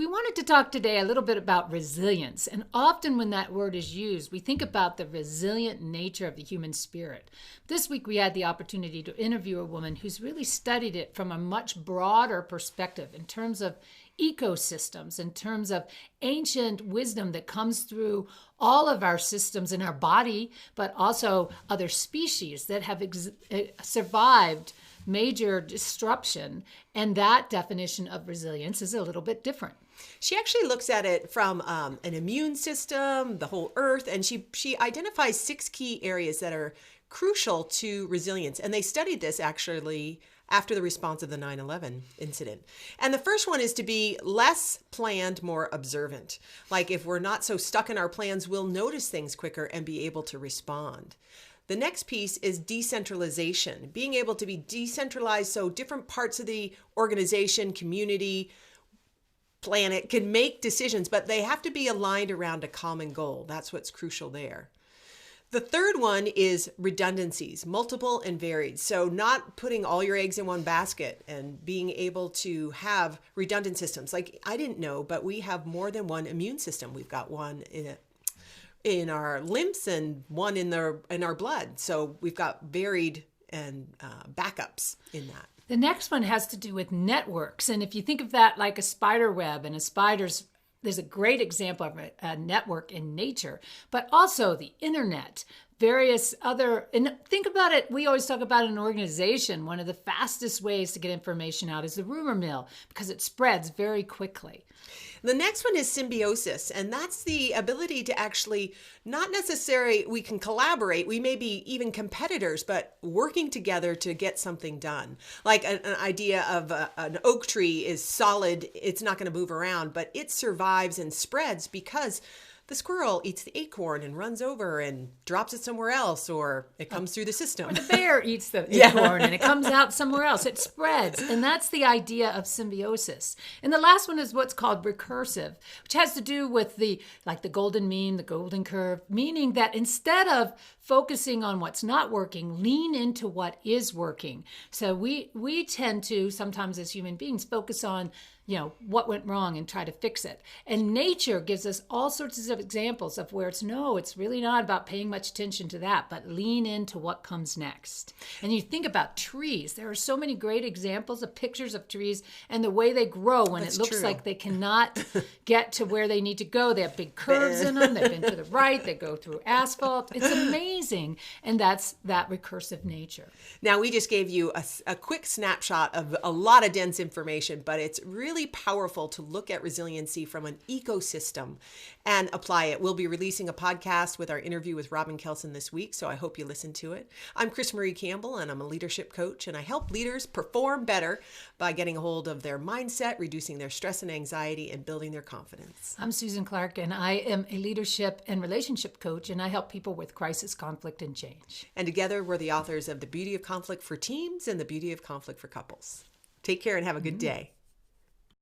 We wanted to talk today a little bit about resilience. And often when that word is used, we think about the resilient nature of the human spirit. This week, we had the opportunity to interview a woman who's really studied it from a much broader perspective in terms of ecosystems, in terms of ancient wisdom that comes through all of our systems in our body, but also other species that have survived major disruption. And that definition of resilience is a little bit different. She actually looks at it from an immune system, the whole earth, and she identifies 6 key areas that are crucial to resilience. And they studied this actually after the response of the 9/11 incident. And the first one is to be less planned, more observant. Like if we're not so stuck in our plans, we'll notice things quicker and be able to respond. The next piece is decentralization, being able to be decentralized so different parts of the organization, community, planet can make decisions, but they have to be aligned around a common goal. That's what's crucial there. The third one is redundancies, multiple and varied. So not putting all your eggs in one basket and being able to have redundant systems. Like I didn't know, but we have more than one immune system. We've got one in our lymphs and one in our blood. So we've got varied and backups in that. The next one has to do with networks. And if you think of that like a spider web, and there's a great example of a network in nature, but also the internet, various other, and think about it, we always talk about an organization. One of the fastest ways to get information out is the rumor mill because it spreads very quickly. The next one is symbiosis, and that's the ability to actually, not necessarily, we can collaborate, we may be even competitors, but working together to get something done. Like an idea of an oak tree is solid, it's not going to move around, but it survives and spreads because the squirrel eats the acorn and runs over and drops it somewhere else, or it comes through the system. Or the bear eats the acorn and it comes out somewhere else. It spreads. And that's the idea of symbiosis. And the last one is what's called recursive, which has to do with the golden mean, the golden curve, meaning that instead of focusing on what's not working, lean into what is working. So we tend to sometimes as human beings focus on what went wrong and try to fix it. And nature gives us all sorts of examples of where it's really not about paying much attention to that, but lean into what comes next. And you think about trees. There are so many great examples of pictures of trees and the way they grow when it looks like they cannot get to where they need to go. They have big curves in them. They bend to the right. They go through asphalt. It's amazing. And that's that recursive nature. Now, we just gave you a quick snapshot of a lot of dense information, but it's really powerful to look at resiliency from an ecosystem and apply it. We'll be releasing a podcast with our interview with Robin Kelson this week, so I hope you listen to it. I'm CrisMarie Campbell, and I'm a leadership coach, and I help leaders perform better by getting a hold of their mindset, reducing their stress and anxiety, and building their confidence. I'm Susan Clark, and I am a leadership and relationship coach, and I help people with crisis, conflict, and change. And together, we're the authors of The Beauty of Conflict for Teams and The Beauty of Conflict for Couples. Take care and have a good day.